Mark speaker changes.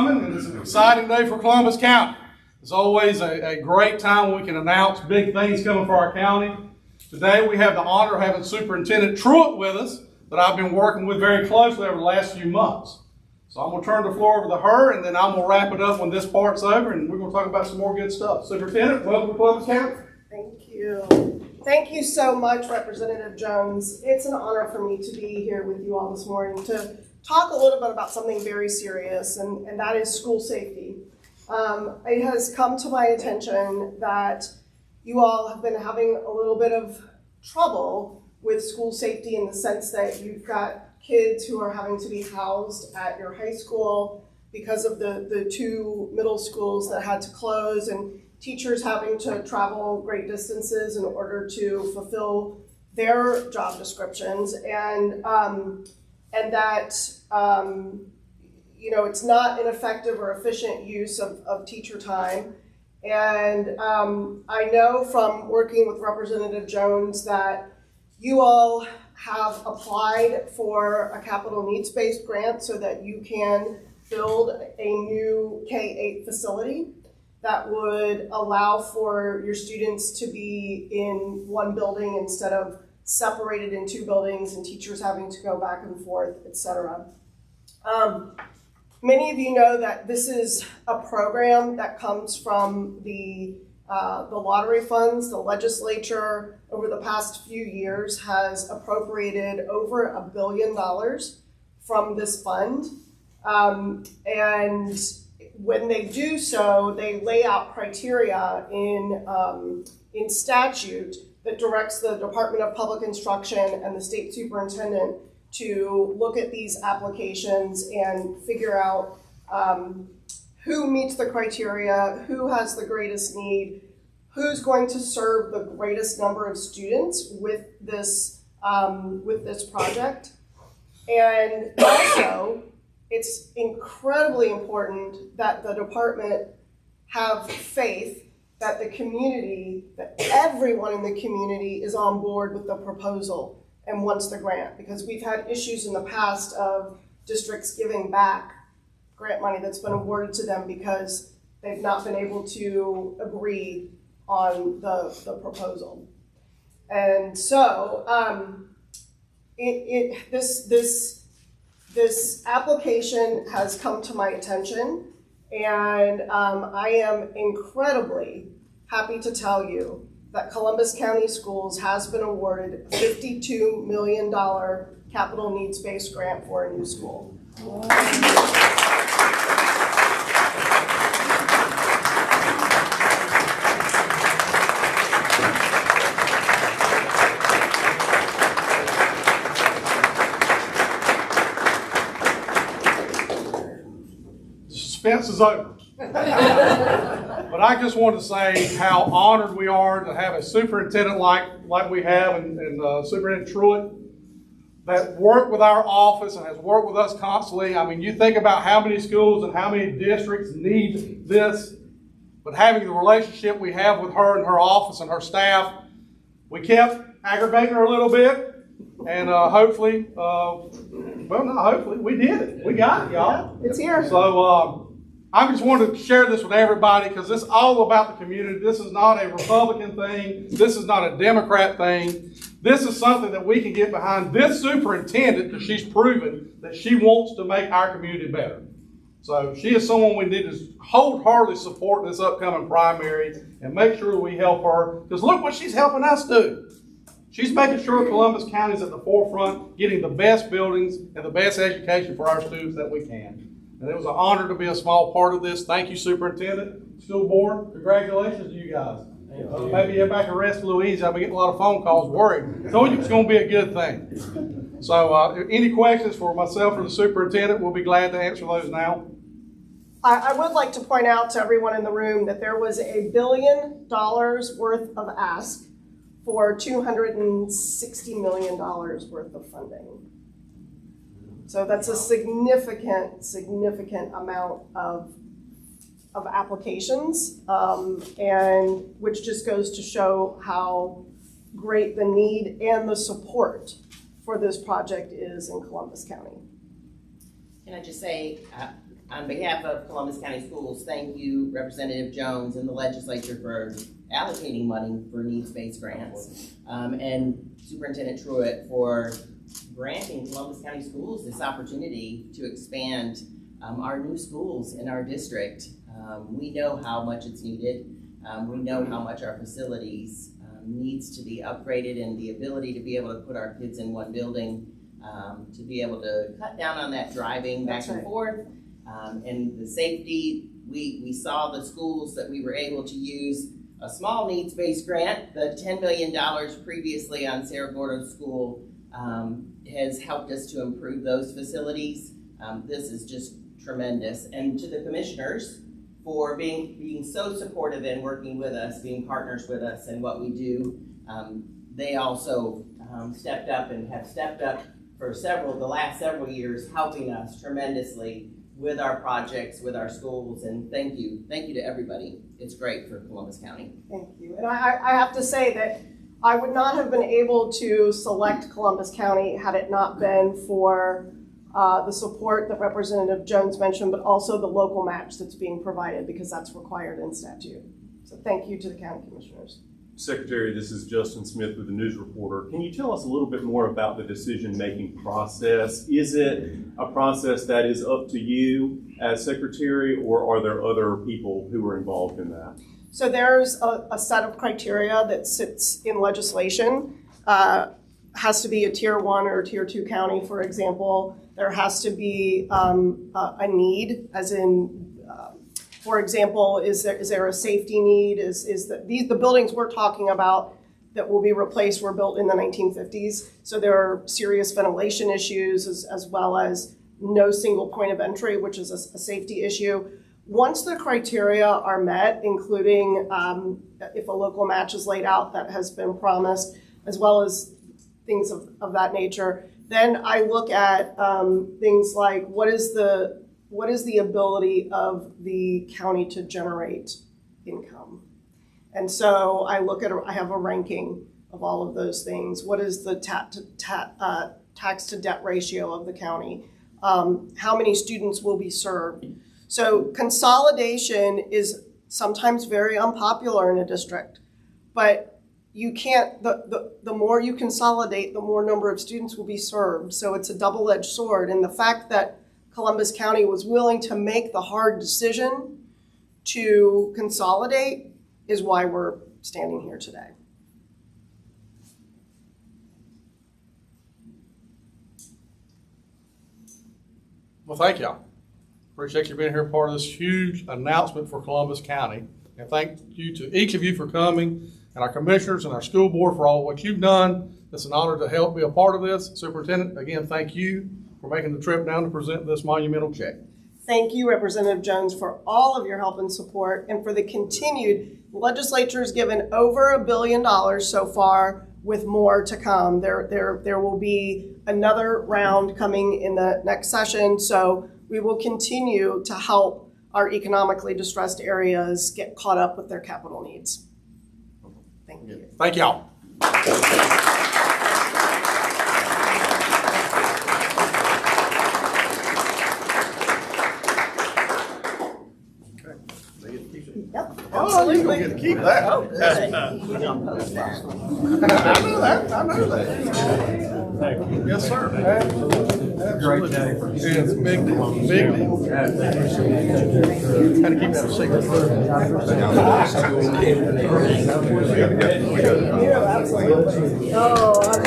Speaker 1: coming, and it's an exciting day for Columbus County. It's always a great time when we can announce big things coming for our county. Today we have the honor of having Superintendent Truitt with us that I've been working with very closely over the last few months. So I'm going to turn the floor over to her, and then I'm going to wrap it up when this part's over, and we're going to talk about some more good stuff. Superintendent, welcome to Columbus County.
Speaker 2: Thank you. Thank you so much, Representative Jones. It's an honor for me to be here with you all this morning to talk a little bit about something very serious, and that is school safety. It has come to my attention that you all have been having a little bit of trouble with school safety in the sense that you've got kids who are having to be housed at your high school because of the two middle schools that had to close, and teachers having to travel great distances in order to fulfill their job descriptions, and that it's not an effective or efficient use of teacher time. And I know from working with Representative Jones that you all have applied for a capital needs-based grant so that you can build a new K-8 facility that would allow for your students to be in one building instead of separated in two buildings and teachers having to go back and forth, etc. Many of you know that this is a program that comes from the lottery funds. The legislature over the past few years has appropriated over $1 billion from this fund. And when they do so, they lay out criteria in statute that directs the Department of Public Instruction and the state superintendent to look at these applications and figure out who meets the criteria, who has the greatest need, who's going to serve the greatest number of students with this project. And also, it's incredibly important that the department have faith that the community, that everyone in the community is on board with the proposal and wants the grant, because we've had issues in the past of districts giving back grant money that's been awarded to them because they've not been able to agree on the proposal. And so this application has come to my attention, and I am incredibly happy to tell you that Columbus County Schools has been awarded a $52 million capital needs-based grant for a new school.
Speaker 1: Suspense is over. But I just want to say how honored we are to have a superintendent like we have, and Superintendent Truitt, that worked with our office and has worked with us constantly. I mean, you think about how many schools and how many districts need this, but having the relationship we have with her and her office and her staff, we kept aggravating her a little bit, and hopefully, we did it. We got it, y'all.
Speaker 2: It's here.
Speaker 1: So I just wanted to share this with everybody because this is all about the community. This is not a Republican thing. This is not a Democrat thing. This is something that we can get behind this superintendent, because she's proven that she wants to make our community better. So she is someone we need to wholeheartedly support this upcoming primary and make sure we help her, because look what she's helping us do. She's making sure Columbus County is at the forefront, getting the best buildings and the best education for our students that we can. And it was an honor to be a small part of this. Thank you, Superintendent, School Board. Congratulations to you guys. Maybe you're back in West Louisiana. I've been getting a lot of phone calls worried. Told you it's going to be a good thing. So any questions for myself or the superintendent, we'll be glad to answer those now.
Speaker 2: I would like to point out to everyone in the room that there was $1 billion worth of ask for $260 million worth of funding. So that's a significant amount of applications, and which just goes to show how great the need and the support for this project is in Columbus County.
Speaker 3: Can I just say, On behalf of Columbus County Schools, thank you, Representative Jones and the legislature for allocating money for needs-based grants, and Superintendent Truitt for granting Columbus County Schools this opportunity to expand our new schools in our district. We know how much it's needed. We know how much our facilities needs to be upgraded, and the ability to be able to put our kids in one building, to be able to cut down on that driving back and forth, and the safety. We saw the schools that we were able to use a small needs-based grant. The $10 million previously on Cerro Gordo School has helped us to improve those facilities. This is just tremendous. And to the commissioners for being so supportive and working with us, being partners with us in what we do. They also stepped up and have stepped up for the last several years, helping us tremendously with our projects, with our schools, and thank you to everybody. It's great for Columbus County.
Speaker 2: Thank you. And I have to say that I would not have been able to select Columbus County had it not been for the support that Representative Jones mentioned, but also the local match that's being provided, because that's required in statute. So thank you to the county commissioners.
Speaker 4: Secretary, this is Justin Smith with the News Reporter. Can you tell us a little bit more about the decision-making process? Is it a process that is up to you as Secretary, or are there other people who are involved in that?
Speaker 2: So there's a set of criteria that sits in legislation. Has to be a tier 1 or tier 2 county, for example. There has to be a need, as in, for example, is there a safety need? Is that the buildings we're talking about that will be replaced were built in the 1950s. So there are serious ventilation issues, as well as no single point of entry, which is a safety issue. Once the criteria are met, including if a local match is laid out that has been promised, as well as things of that nature, then I look at things like what is the ability of the county to generate income. And so I have a ranking of all of those things. What is the tax to debt ratio of the county? How many students will be served? So consolidation is sometimes very unpopular in a district, but you can't, the more you consolidate, the more number of students will be served. So it's a double-edged sword. And the fact that Columbus County was willing to make the hard decision to consolidate is why we're standing here today.
Speaker 1: Well, thank y'all. Appreciate you being here, part of this huge announcement for Columbus County. And thank you to each of you for coming, and our commissioners and our school board for all what you've done. It's an honor to help be a part of this. Superintendent, again, thank you for making the trip down to present this monumental check.
Speaker 2: Thank you, Representative Jones, for all of your help and support, and for the continued. The legislature has given over $1 billion so far, with more to come. There will be another round coming in the next session, so we will continue to help our economically distressed areas get caught up with their capital needs. Thank you.
Speaker 1: Thank y'all.
Speaker 2: Yep,
Speaker 1: Oh, you don't get to keep that.
Speaker 2: Oh, good.
Speaker 1: I know that. Yes, sir. Great day. Yeah, it's a big deal. Big deal. Had to keep that a secret.
Speaker 2: Yeah, absolutely. Oh, I'm